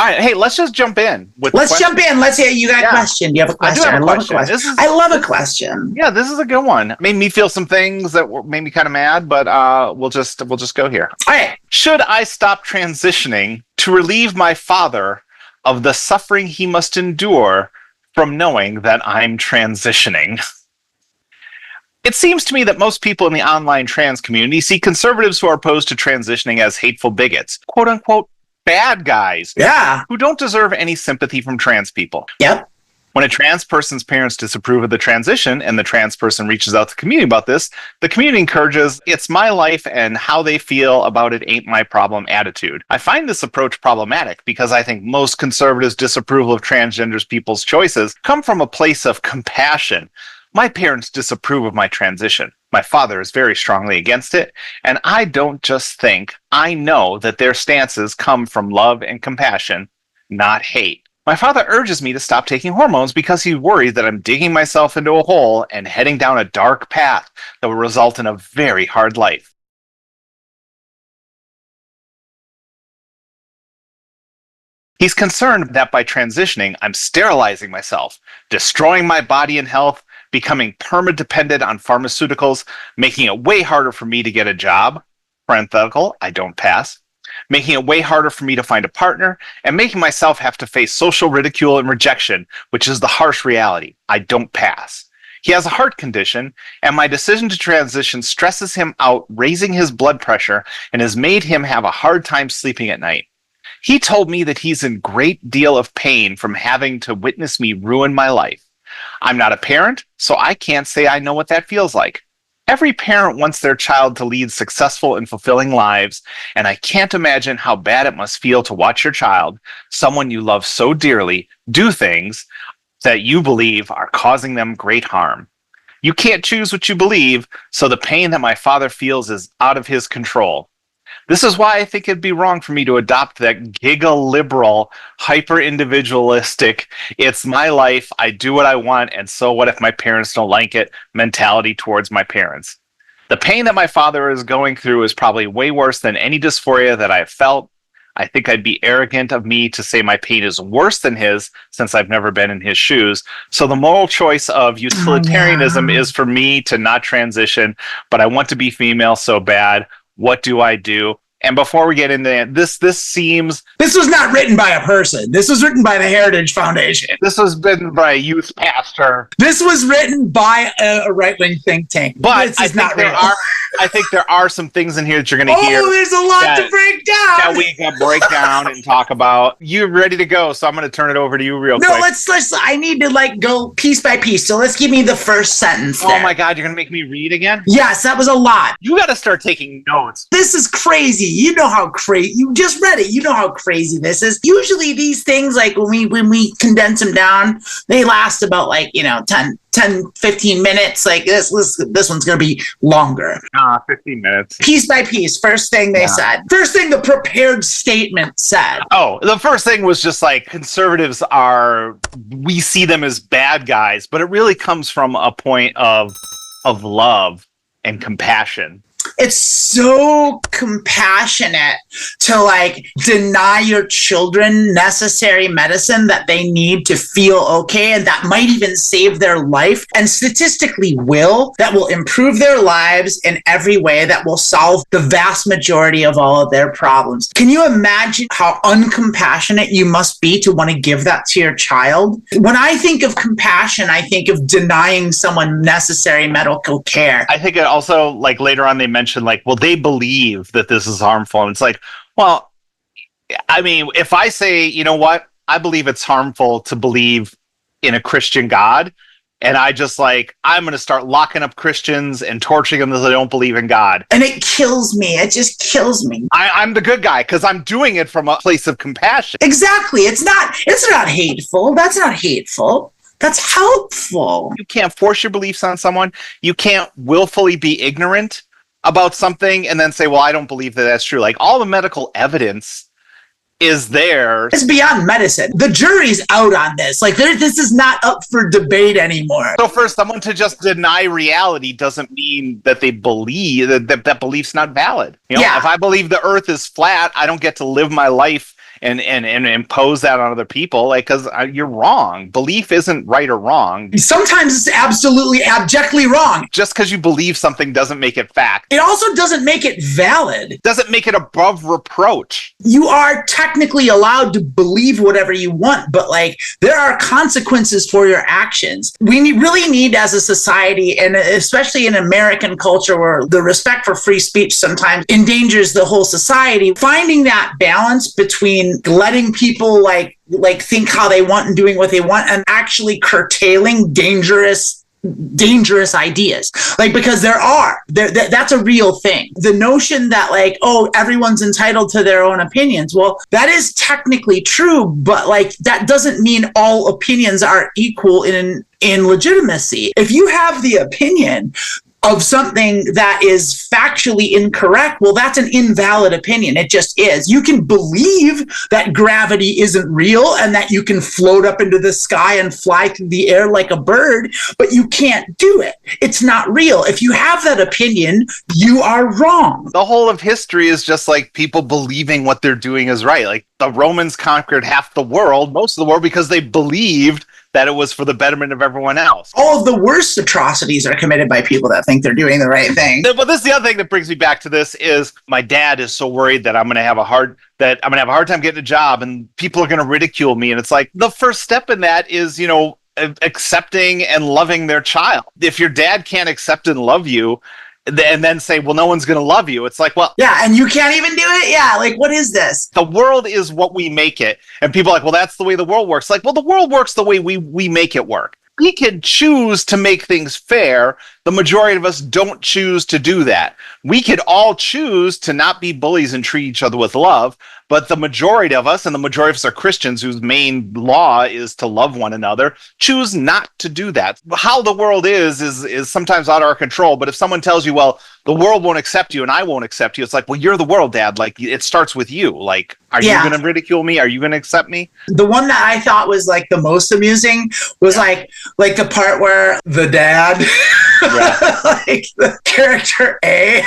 All right, hey, let's just jump in. Let's jump in. Let's hear. You got a question. You have a question. I love a question. I love a question. Yeah, this is a good one. Made me feel some things that made me kind of mad, but we'll just go here. All right. Should I stop transitioning to relieve my father of the suffering he must endure from knowing that I'm transitioning? It seems to me that most people in the online trans community see conservatives who are opposed to transitioning as hateful bigots, quote unquote, bad guys, who don't deserve any sympathy from trans people. Yep. When a trans person's parents disapprove of the transition and the trans person reaches out to the community about this, the community encourages, it's my life and how they feel about it ain't my problem attitude. I find this approach problematic because I think most conservatives' disapproval of transgender people's choices come from a place of compassion. My parents disapprove of my transition. My father is very strongly against it, and I don't just think, I know that their stances come from love and compassion, not hate. My father urges me to stop taking hormones because he's worried that I'm digging myself into a hole and heading down a dark path that will result in a very hard life. He's concerned that by transitioning, I'm sterilizing myself, destroying my body and health, becoming perma-dependent on pharmaceuticals, making it way harder for me to get a job, parenthetical, I don't pass, making it way harder for me to find a partner, and making myself have to face social ridicule and rejection, which is the harsh reality. I don't pass. He has a heart condition, and my decision to transition stresses him out, raising his blood pressure, and has made him have a hard time sleeping at night. He told me that he's in great deal of pain from having to witness me ruin my life. I'm not a parent, so I can't say I know what that feels like. Every parent wants their child to lead successful and fulfilling lives, and I can't imagine how bad it must feel to watch your child, someone you love so dearly, do things that you believe are causing them great harm. You can't choose what you believe, so the pain that my father feels is out of his control. This is why I think it'd be wrong for me to adopt that giga-liberal, hyper-individualistic, it's my life, I do what I want, and so what if my parents don't like it mentality towards my parents. The pain that my father is going through is probably way worse than any dysphoria that I've felt. I think I'd be arrogant of me to say my pain is worse than his, since I've never been in his shoes. So the moral choice of utilitarianism is for me to not transition, but I want to be female so bad. What do I do? And before we get into that, this seems... This was not written by a person. This was written by the Heritage Foundation. This was written by a youth pastor. This was written by a right-wing think tank. But I think there are some things in here that you're going to hear. Oh, there's a lot to break down. That we can break down and talk about. You're ready to go, so I'm going to turn it over to you real quick. No, let's. I need to go piece by piece. So let's give me the first sentence there. Oh my God, you're going to make me read again? Yes, that was a lot. You got to start taking notes. This is crazy. You know how crazy. You just read it. You know how crazy this is. Usually these things, like when we condense them down, they last about 10, 15 minutes. Like this one's going to be longer. 15 minutes. Piece by piece. First thing they said. First thing the prepared statement said. Oh, the first thing was just like conservatives we see them as bad guys, but it really comes from a point of love and compassion. It's so compassionate to deny your children necessary medicine that they need to feel okay, and that might even save their life, and statistically that will improve their lives in every way, that will solve the vast majority of all of their problems. Can you imagine how uncompassionate you must be to want to give that to your child? When I think of compassion, I think of denying someone necessary medical care. I think it also, later on they mentioned, they believe that this is harmful. And it's like, well, I mean, if I say, you know what, I believe it's harmful to believe in a Christian God, and I just I'm going to start locking up Christians and torturing them because they don't believe in God. And it kills me. It just kills me. I'm the good guy because I'm doing it from a place of compassion. Exactly. It's not hateful. That's not hateful. That's helpful. You can't force your beliefs on someone. You can't willfully be ignorant about something and then say, well, I don't believe that that's true. All the medical evidence is there. It's beyond medicine. The jury's out on this. This is not up for debate anymore. So for someone to just deny reality doesn't mean that they believe that belief's not valid. If I believe the earth is flat, I don't get to live my life and impose that on other people, like, because you're wrong. Belief isn't right or wrong. Sometimes it's absolutely abjectly wrong. Just because you believe something doesn't make it fact. It also doesn't make it valid. Doesn't make it above reproach. You are technically allowed to believe whatever you want, but like there are consequences for your actions. We really need as a society, and especially in American culture where the respect for free speech sometimes endangers the whole society, finding that balance between letting people like think how they want and doing what they want and actually curtailing dangerous ideas, like, because that's a real thing. The notion that like, oh, everyone's entitled to their own opinions, well, that is technically true, but like that doesn't mean all opinions are equal in legitimacy. If you have the opinion of something that is factually incorrect, well, that's an invalid opinion. It just is. You can believe that gravity isn't real and that you can float up into the sky and fly through the air like a bird, but you can't do it. It's not real. If you have that opinion, you are wrong. The whole of history is just like people believing what they're doing is right. Like the Romans conquered half the world, most of the world, because they believed that it was for the betterment of everyone else. All of the worst atrocities are committed by people that think they're doing the right thing. But this is the other thing that brings me back to this is my dad is so worried that I'm going to have a hard time getting a job and people are going to ridicule me. And it's like the first step in that is, accepting and loving their child. If your dad can't accept and love you, and then say, well, no one's going to love you. It's like, well... Yeah, and you can't even do it? Yeah, like, what is this? The world is what we make it. And people are like, well, that's the way the world works. Like, well, the world works the way we make it work. We can choose to make things fair. The majority of us don't choose to do that. We could all choose to not be bullies and treat each other with love, but the majority of us, and the majority of us are Christians whose main law is to love one another, choose not to do that. How the world is sometimes out of our control, but if someone tells you, well, the world won't accept you and I won't accept you, it's like, well, you're the world, Dad. Like, it starts with you. Like, are you going to ridicule me? Are you going to accept me? The one that I thought was like the most amusing was like the part where the dad, like the character A,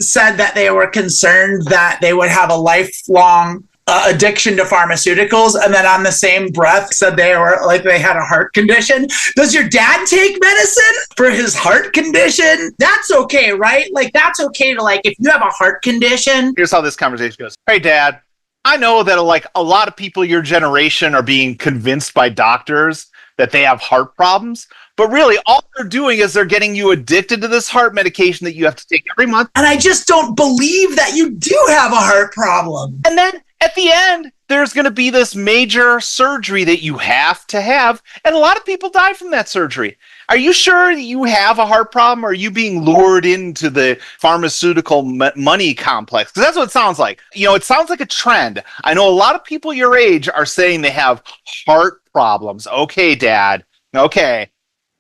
said that they were concerned that they would have a lifelong addiction to pharmaceuticals, and then on the same breath said they had a heart condition. Does your dad take medicine for his heart condition? That's okay, right? Like, that's okay to, like, if you have a heart condition. Here's how this conversation goes. Hey, Dad, I know that like a lot of people your generation are being convinced by doctors that they have heart problems, but really all they're doing is they're getting you addicted to this heart medication that you have to take every month. And I just don't believe that you do have a heart problem. And then at the end, there's going to be this major surgery that you have to have, and a lot of people die from that surgery. Are you sure you have a heart problem, or are you being lured into the pharmaceutical money complex? Because that's what it sounds like. It sounds like a trend. I know a lot of people your age are saying they have heart problems. Okay, Dad. Okay.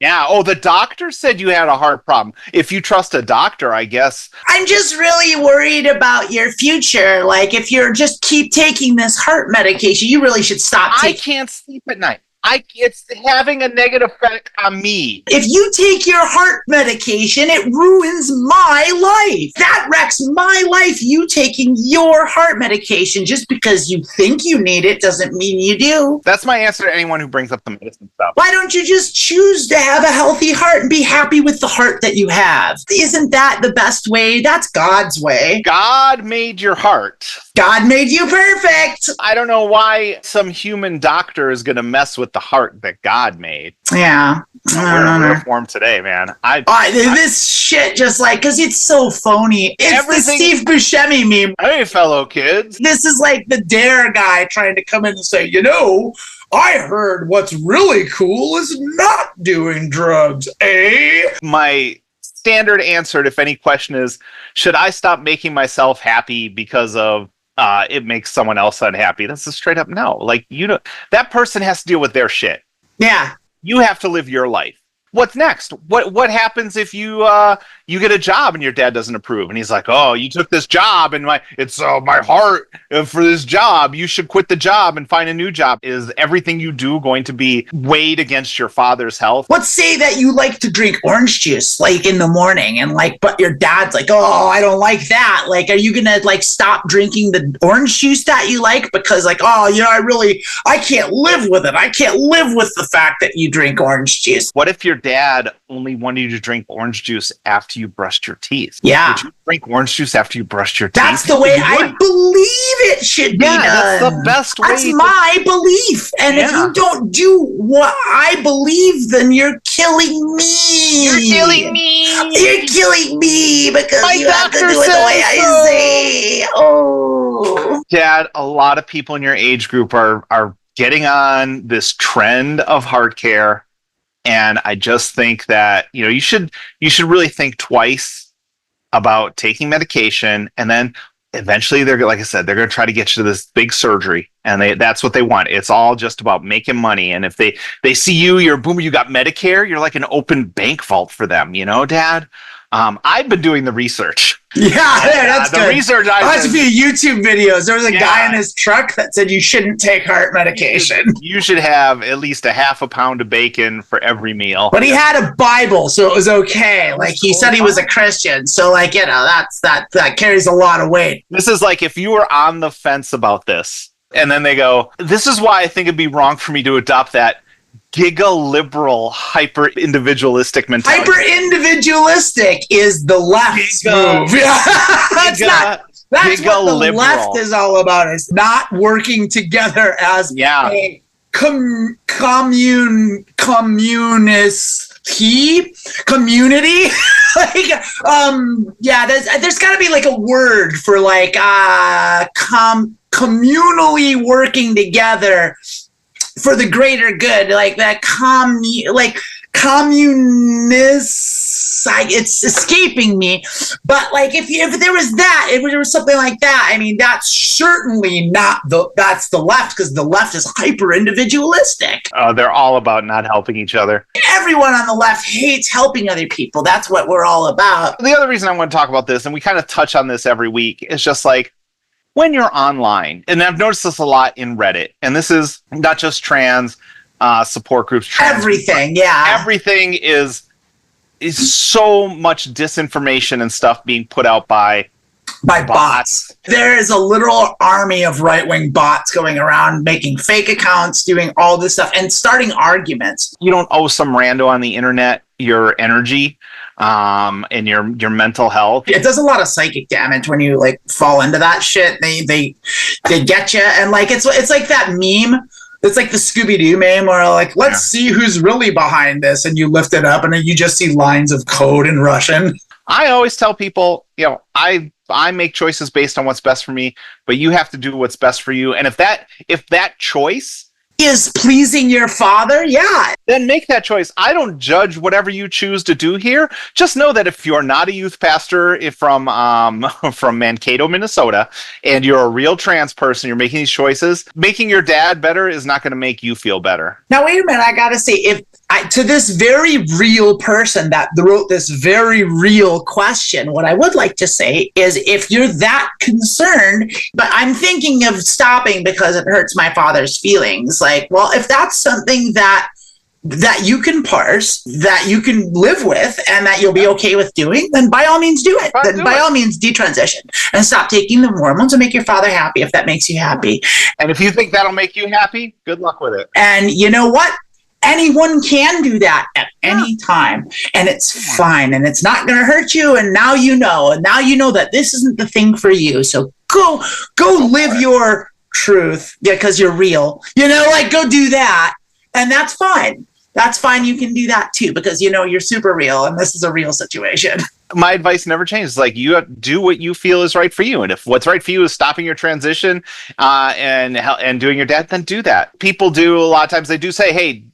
Yeah. Oh, the doctor said you had a heart problem. If you trust a doctor, I guess. I'm just really worried about your future. Like, if you're just keep taking this heart medication, you really should stop taking. I can't sleep at night. It's having a negative effect on me. If you take your heart medication, it ruins my life. That wrecks my life. You taking your heart medication just because you think you need it doesn't mean you do. That's my answer to anyone who brings up the medicine stuff. Why don't you just choose to have a healthy heart and be happy with the heart that you have? Isn't that the best way? That's God's way. God made your heart. God made you perfect. I don't know why some human doctor is going to mess with the heart that God made. Yeah. We're reformed today, man. This shit just like, because it's so phony. It's the Steve Buscemi meme. Hey, fellow kids. This is like the dare guy trying to come in and say, I heard what's really cool is not doing drugs, eh? My standard answer to if any question is, should I stop making myself happy because of it makes someone else unhappy? That's a straight up no. Like, that person has to deal with their shit. Yeah. You have to live your life. what's next? What happens if you you get a job and your dad doesn't approve? And he's like, oh, you took this job and it's my heart for this job. You should quit the job and find a new job. Is everything you do going to be weighed against your father's health? Let's say that you like to drink orange juice like in the morning and but your dad's like, oh, I don't like that. Like, are you going to like stop drinking the orange juice that you like because like, oh, I can't live with it. I can't live with the fact that you drink orange juice. What if your dad only wanted you to drink orange juice after you brushed your teeth? Yeah. Would you drink orange juice after you brushed your teeth? That's the way I believe it should be done. That's the best way. That's my belief. And if you don't do what I believe, then you're killing me. You're killing me. You're killing me because my you have to do it the way I say. Oh. Dad, a lot of people in your age group are getting on this trend of heart care. And I just think that, you should really think twice about taking medication. And then eventually like I said, they're going to try to get you to this big surgery. And that's what they want. It's all just about making money. And if they see you got Medicare, you're like an open bank vault for them, Dad? I've been doing the research. Yeah, that's the good. research. I watched a few YouTube videos. There was a guy in his truck that said you shouldn't take heart medication. You should have at least a half a pound of bacon for every meal. But he had a Bible, so it was okay. Like he said he was a Christian, so like that carries a lot of weight. This is like if you were on the fence about this, and then they go, "This is why I think it'd be wrong for me to adopt that." Giga-liberal, hyper-individualistic mentality. Hyper-individualistic is the left's move. That's what the left is all about. It's not working together as a community. There's got to be like a word for like communally working together for the greater good, like that communists. It's escaping me, but like if there was something like that, I mean, that's certainly not that's the left, because the left is hyper individualistic. They're all about not helping each other. Everyone on the left hates helping other people. That's what we're all about. The other reason I want to talk about this, and we kind of touch on this every week, is just like, when you're online, and I've noticed this a lot in Reddit, and this is not just trans support groups. Everything is so much disinformation and stuff being put out by bots. There is a literal army of right-wing bots going around making fake accounts, doing all this stuff, and starting arguments. You don't owe some rando on the internet your energy and your mental health. It does a lot of psychic damage when you like fall into that shit. They get you, and like it's like that meme. It's like the Scooby-Doo meme where like, let's see who's really behind this, and you lift it up and then you just see lines of code in Russian. I always tell people, I make choices based on what's best for me, but you have to do what's best for you. And if that choice is pleasing your father, then make that choice. I don't judge whatever you choose to do here. Just know that if you're not a youth pastor from Mankato, Minnesota, and you're a real trans person, you're making these choices, making your dad better is not going to make you feel better. Now, wait a minute. I got to say, to this very real person that wrote this very real question, what I would like to say is, if you're that concerned, but I'm thinking of stopping because it hurts my father's feelings. Like, well, if that's something that you can parse, that you can live with, and that you'll be okay with doing, then by all means do it. By all means detransition and stop taking the hormones and make your father happy if that makes you happy. And if you think that'll make you happy, good luck with it. And you know what? Anyone can do that at any time, and it's fine, and it's not going to hurt you. And now you know that this isn't the thing for you. So go live your truth, because you're real. Go do that, and that's fine. That's fine. You can do that too, because you're super real, and this is a real situation. My advice never changes. Like, you do what you feel is right for you, and if what's right for you is stopping your transition and doing your dad, then do that. People do a lot of times. They do say, "Hey,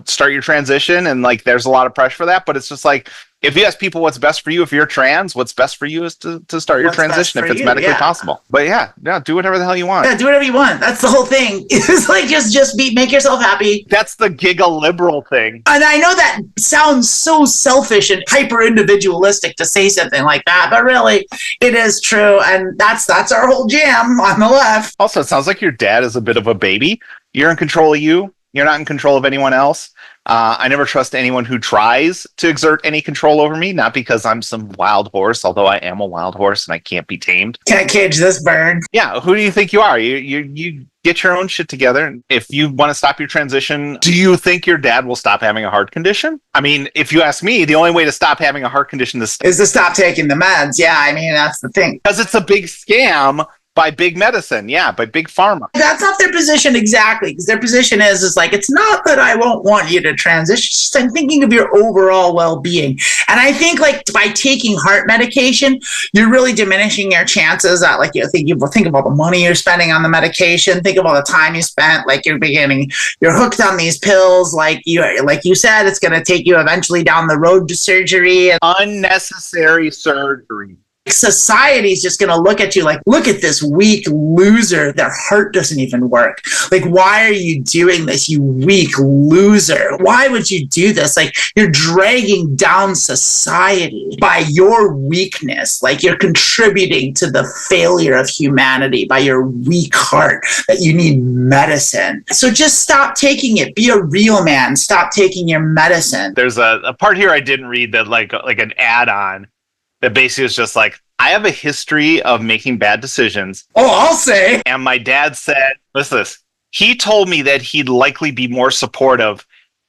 start your transition," and like there's a lot of pressure for that. But it's just like, If you ask people what's best for you, if you're trans, what's best for you is to start your What's best transition if for it's you, medically yeah. possible. But yeah, do whatever the hell you want. Yeah, do whatever you want. That's the whole thing. It's like just make yourself happy. That's the giga liberal thing. And I know that sounds so selfish and hyper individualistic to say something like that, but really, it is true, and that's our whole jam on the left. Also, it sounds like your dad is a bit of a baby. You're in control of you. You're not in control of anyone else. I never trust anyone who tries to exert any control over me, not because I'm some wild horse, although I am a wild horse and I can't be tamed. Can't cage this bird. Yeah, who do you think you are? You get your own shit together. If you want to stop your transition, do you think your dad will stop having a heart condition? I mean, if you ask me, the only way to stop having a heart condition is to stop taking the meds. Yeah, I mean, that's the thing. because it's a big scam by big medicine. Yeah, by big pharma. That's not their position exactly, because their position is like, it's not that I won't want you to transition, it's just I'm thinking of your overall well-being. And I think like by taking heart medication, you're really diminishing your chances that like think of all the money you're spending on the medication, think of all the time you spent, like you're hooked on these pills, like you said, it's going to take you eventually down the road to surgery. Unnecessary surgery. Society's just going to look at you like, look at this weak loser. Their heart doesn't even work. Like, why are you doing this, you weak loser? Why would you do this? Like, you're dragging down society by your weakness. Like, you're contributing to the failure of humanity by your weak heart that you need medicine. So just stop taking it. Be a real man. Stop taking your medicine. There's a part here I didn't read that like an add-on that basically is just like, I have a history of making bad decisions. Oh, I'll say. And my dad said, listen to this, he told me that he'd likely be more supportive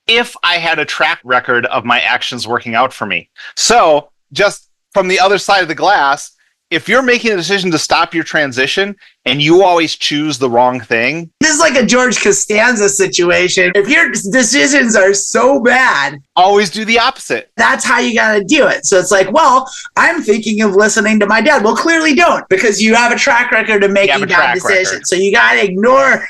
if I had a track record of my actions working out for me. So just from the other side of the glass, if you're making a decision to stop your transition and you always choose the wrong thing. This is like a George Costanza situation. If your decisions are so bad, always do the opposite. That's how you got to do it. So it's like, well, I'm thinking of listening to my dad. Well, clearly don't, because you have a track record of making bad decisions. So you got to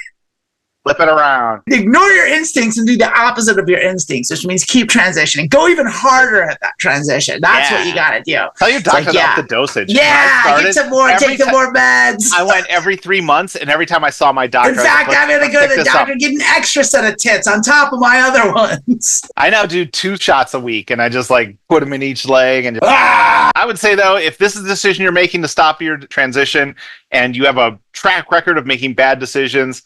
flip it around. Ignore your instincts and do the opposite of your instincts, which means keep transitioning. Go even harder at that transition. That's what you got to do. Tell your doctor to up the dosage. Yeah, get some more, take some more meds. I went every 3 months, and every time I saw my doctor, in fact, I'm going to go to the doctor and get an extra set of tits on top of my other ones. I now do 2 shots a week, and I just like put them in each leg. And I would say, though, if this is the decision you're making to stop your transition and you have a track record of making bad decisions,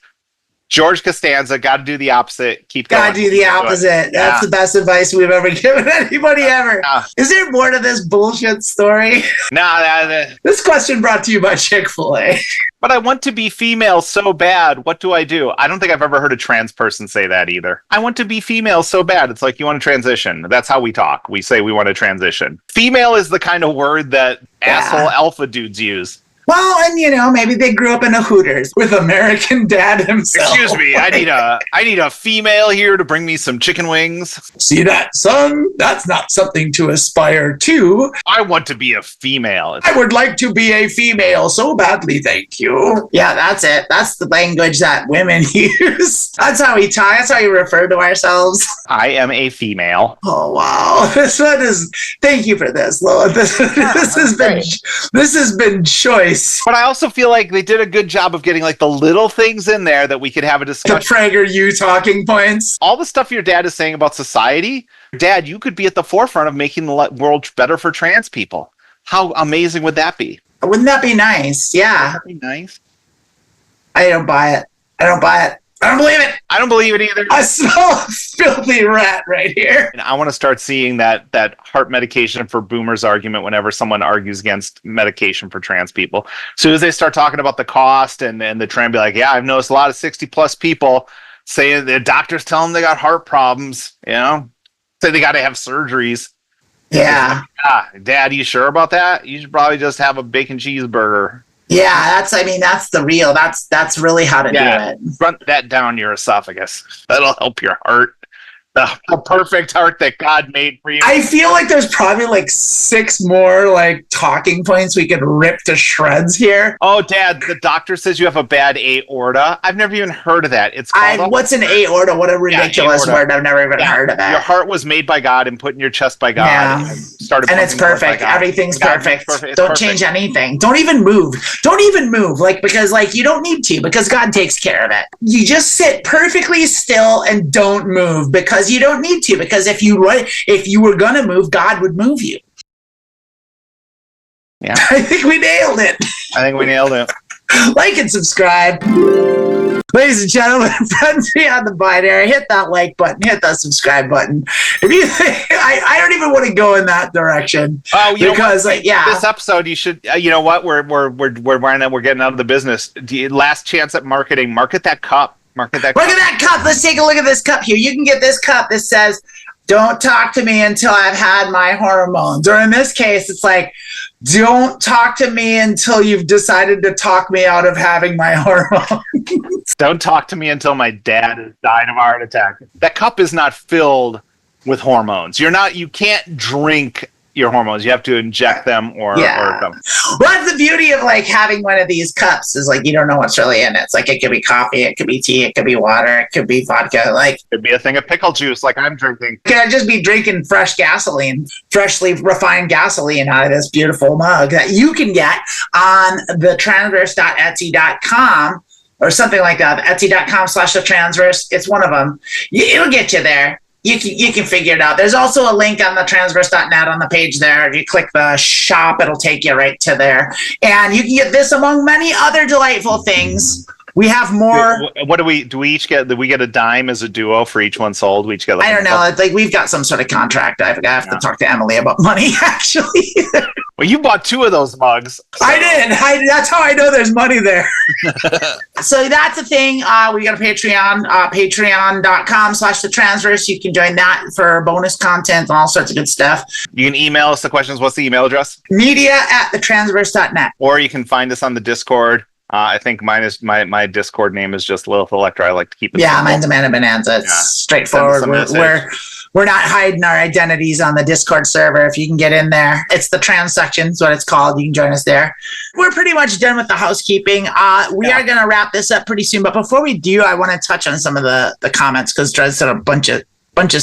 George Costanza, got to do the opposite. Keep going. Got to do the opposite. That's the best advice we've ever given anybody ever. Is there more to this bullshit story? No. This question brought to you by Chick-fil-A. But I want to be female so bad. What do? I don't think I've ever heard a trans person say that either. I want to be female so bad. It's like, you want to transition. That's how we talk. We say we want to transition. Female is the kind of word that asshole alpha dudes use. Well, and maybe they grew up in a Hooters with American Dad himself. Excuse me, I need a female here to bring me some chicken wings. See that, son? That's not something to aspire to. I want to be a female. I would like to be a female so badly, thank you. Yeah, that's it. That's the language that women use. That's how we talk. That's how we refer to ourselves. I am a female. Oh, wow. This one is... Thank you for this, Lilith. This has been choice. But I also feel like they did a good job of getting like the little things in there that we could have a discussion. The PragerU talking points. All the stuff your dad is saying about society, Dad, you could be at the forefront of making the world better for trans people. How amazing would that be? Wouldn't that be nice? Yeah. Wouldn't that be nice? I don't buy it. I don't believe it. I don't believe it either. I smell a filthy rat right here. And I want to start seeing that heart medication for boomers argument whenever someone argues against medication for trans people. As soon as they start talking about the cost and the trend, be like, yeah, I've noticed a lot of 60-plus people saying the doctors tell them they got heart problems, say they got to have surgeries. Yeah. Dad, you sure about that? You should probably just have a bacon cheeseburger. Yeah, that's the real. That's really how to do it. Run that down your esophagus. That'll help your heart. The perfect heart that God made for you. I feel like there's probably like 6 more like talking points we could rip to shreds here. Oh, Dad, the doctor says you have a bad aorta. I've never even heard of that. It's called What's an aorta? What a ridiculous word. I've never even heard of it. Your heart was made by God and put in your chest by God. And it's perfect. Everything's perfect. Don't change anything. Don't even move. Like, because like you don't need to, because God takes care of it. You just sit perfectly still and don't move, because you don't need to, because if you were gonna move, God would move you. Yeah. I think we nailed it. Like and subscribe. Ladies and gentlemen, friends beyond the binary, hit that like button, hit that subscribe button. If you think, I don't even want to go in that direction. Oh, because this episode, you should. You know what? We're getting out of the business. Last chance at marketing. Market that cup. Look at that cup. Let's take a look at this cup here. You can get this cup that says, "Don't talk to me until I've had my hormones." Or in this case, it's like, "Don't talk to me until you've decided to talk me out of having my hormones." Don't talk to me until my dad has died of a heart attack. That cup is not filled with hormones. You can't drink your hormones. You have to inject them or them. Well, that's the beauty of like having one of these cups, is like you don't know what's really in it. It's like it could be coffee, it could be tea, it could be water, it could be vodka. Like it could be a thing of pickle juice like I'm drinking. Could I just be drinking freshly refined gasoline out of this beautiful mug that you can get on the transverse.etsy.com or something like that. Etsy.com/thetransverse. It's one of them. It'll get you there. You can figure it out. There's also a link on the transverse.net on the page there. If you click the shop, it'll take you right to there. And you can get this among many other delightful things. We have more. What do we each get? Do we get a dime as a duo for each one sold? We each get. I don't know. It's like we've got some sort of contract. I have to talk to Emily about money, actually. Well, you bought 2 of those mugs. So. I did. That's how I know there's money there. So that's the thing. We got a Patreon, patreon.com/thetransverse. You can join that for bonus content and all sorts of good stuff. You can email us the questions. What's the email address? media@thetransverse.net. Or you can find us on the Discord. I think mine is my Discord name is just Lilith Elektra. I like to keep it. Yeah, mine's Amanda Bonanza. It's straightforward. We're not hiding our identities on the Discord server. If you can get in there, it's the trans section is what it's called. You can join us there. We're pretty much done with the housekeeping. We are going to wrap this up pretty soon. But before we do, I want to touch on some of the comments, because Dres said a bunch of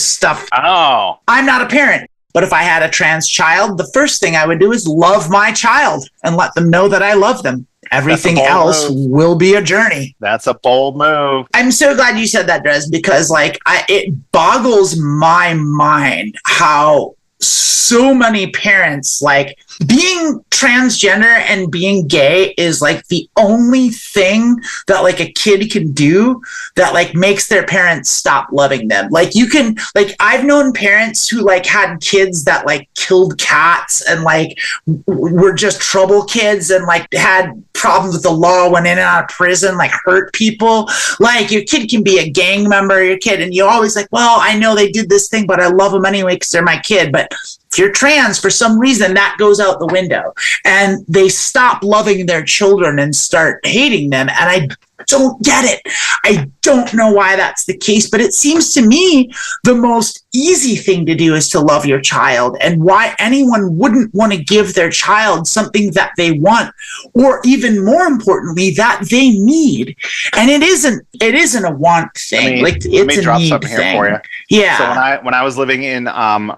stuff. Oh, I'm not a parent. But if I had a trans child, the first thing I would do is love my child and let them know that I love them. Everything else will be a journey. That's a bold move. I'm so glad you said that, Dres, because like it boggles my mind how so many parents, like, being transgender and being gay is like the only thing that like a kid can do that like makes their parents stop loving them. Like you can, like, I've known parents who like had kids that like killed cats and like were just trouble kids and like had problems with the law, went in and out of prison, like hurt people. Like your kid can be a gang member, your kid, and you're always like, well, I know they did this thing, but I love them anyway because they're my kid. But if you're trans, for some reason, that goes out the window and they stop loving their children and start hating them. And I don't get it. I don't know why that's the case, but it seems to me the most easy thing to do is to love your child, and why anyone wouldn't want to give their child something that they want, or even more importantly, that they need. And it isn't a want thing. Let me drop something here for you. Yeah. So when I was living in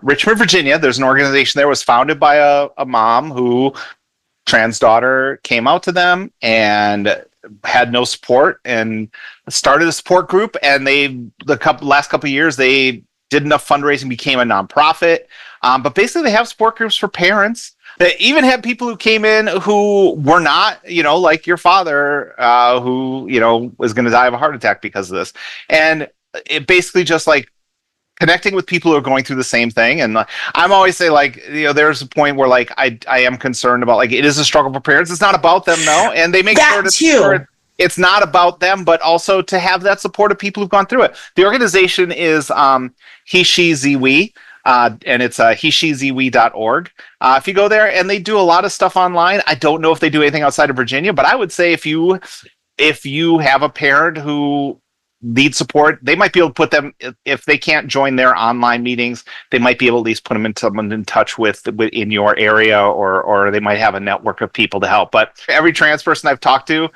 Richmond, Virginia, there's an organization there was founded by a mom who trans daughter came out to them and had no support and started a support group. And last couple of years, they did enough fundraising, became a nonprofit. But basically they have support groups for parents. They even had people who came in who were not, like your father, who, was going to die of a heart attack because of this. And it basically just like connecting with people who are going through the same thing. And I'm always say like, there's a point where like, I am concerned about like, it is a struggle for parents. It's not about them though. And they make sure it's not about them, but also to have that support of people who've gone through it. The organization is He, She, Ze, We. And it's heshezwe.org. If you go there, and they do a lot of stuff online. I don't know if they do anything outside of Virginia, but I would say if you have a parent who need support, they might be able to put them, if they can't join their online meetings, they might be able to at least put them in someone in touch with in your area, or they might have a network of people to help. But every trans person I've talked to,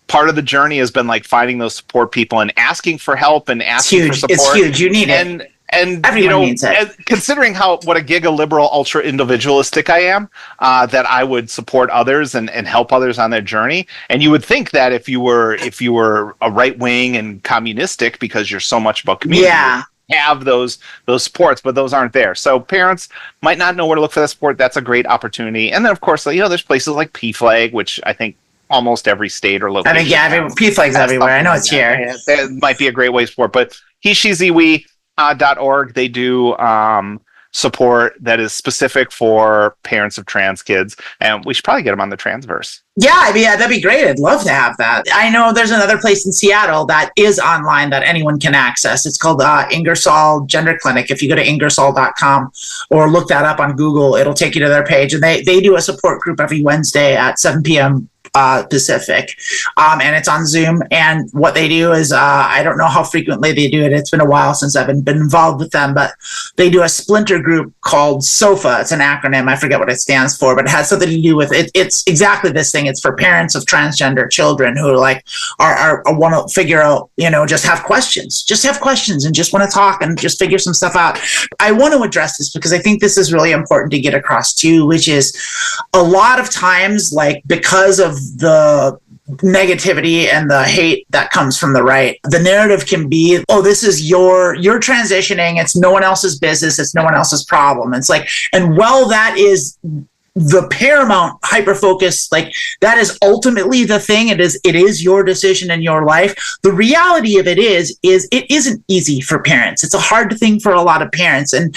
part of the journey has been like finding those support people and asking for help and asking for support. It's huge. You need it. And everyone needs it. Considering what a giga liberal, ultra individualistic I am, that I would support others and help others on their journey. And you would think that if you were a right wing and communistic, because you're so much about community, have those supports, but those aren't there. So parents might not know where to look for that support. That's a great opportunity. And then of course, there's places like PFLAG, which I think almost every state or location. I think PFLAG's everywhere. I know it's here. That might be a great way to support. But he.she.ze.we.org, they do support that is specific for parents of trans kids, and we should probably get them on the Transverse. Yeah, that'd be great. I'd love to have that. I know there's another place in Seattle that is online that anyone can access. It's called Ingersoll Gender Clinic. If you go to ingersoll.com or look that up on Google, it'll take you to their page. And they do a support group every Wednesday at 7 p.m. Pacific, and it's on Zoom. And what they do is, I don't know how frequently they do it. It's been a while since I've been involved with them, but they do a splinter group called SOFA. It's an acronym. I forget what it stands for, but it has something to do with it. It's exactly this thing. It's for parents of transgender children who are want to figure out, just have questions and just want to talk and just figure some stuff out. I want to address this because I think this is really important to get across too, which is a lot of times, because of the negativity and the hate that comes from the right, the narrative can be, oh, this is you're transitioning, it's no one else's business, it's no one else's problem. It's and that is the paramount hyper focus, that is ultimately the thing. It is your decision in your life. The reality of it is it isn't easy for parents. It's a hard thing for a lot of parents, and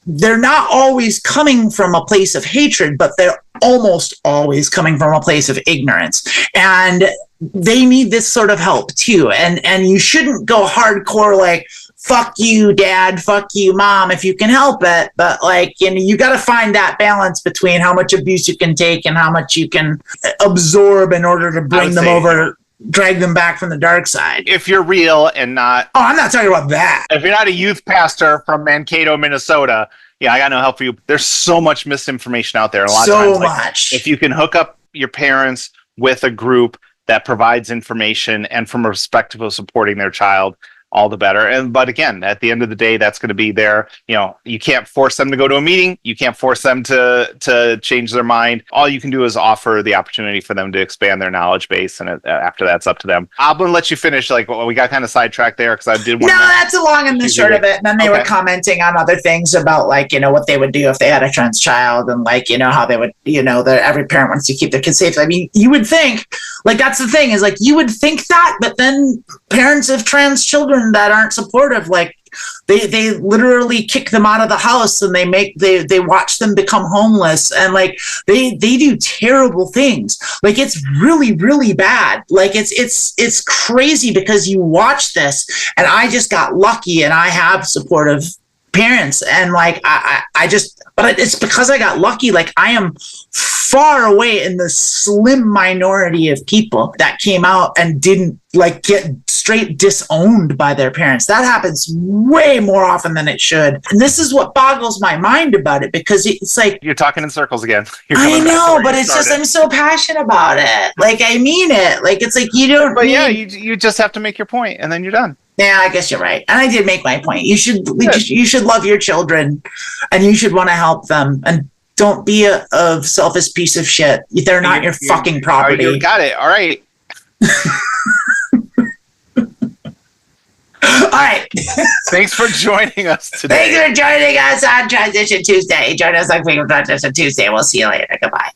they're not always coming from a place of hatred, but they're almost always coming from a place of ignorance. And they need this sort of help too. And you shouldn't go hardcore fuck you, dad, fuck you, mom, if you can help it. But you got to find that balance between how much abuse you can take and how much you can absorb in order to bring them over, drag them back from the dark side. If you're real and not... Oh, I'm not talking about that. If you're not a youth pastor from Mankato, Minnesota, I got no help for you. There's so much misinformation out there. A lot of times, if you can hook up your parents with a group that provides information and from a perspective of supporting their child, all the better. But again, at the end of the day, that's going to be there. You can't force them to go to a meeting. You can't force them to change their mind. All you can do is offer the opportunity for them to expand their knowledge base, and after that, it's up to them. I'm going to let you finish. We got kind of sidetracked there because I did want to... No, that's a long and the short of it. And then they were commenting on other things about what they would do if they had a trans child, and how they would, that every parent wants to keep their kids safe. I mean, you would think, that's the thing is you would think that, but then parents of trans children that aren't supportive, they literally kick them out of the house, and they watch them become homeless, and they do terrible things. It's really, really bad. It's crazy because you watch this, and I just got lucky and I have supportive parents, and but it's because I got lucky. I am far away in the slim minority of people that came out and didn't get straight disowned by their parents. That happens way more often than it should. And this is what boggles my mind about it, because it's you're talking in circles again. I know, but it's just, I'm so passionate about it. I mean it. It's you don't. But you just have to make your point, and then you're done. Yeah, I guess you're right. And I did make my point. You should love your children, and you should want to help them, and don't be a selfish piece of shit. They're not your fucking property. You got it. All right. All right. Thanks for joining us today. Thanks for joining us on Transition Tuesday. Join us next week on Transition Tuesday. We'll see you later. Goodbye.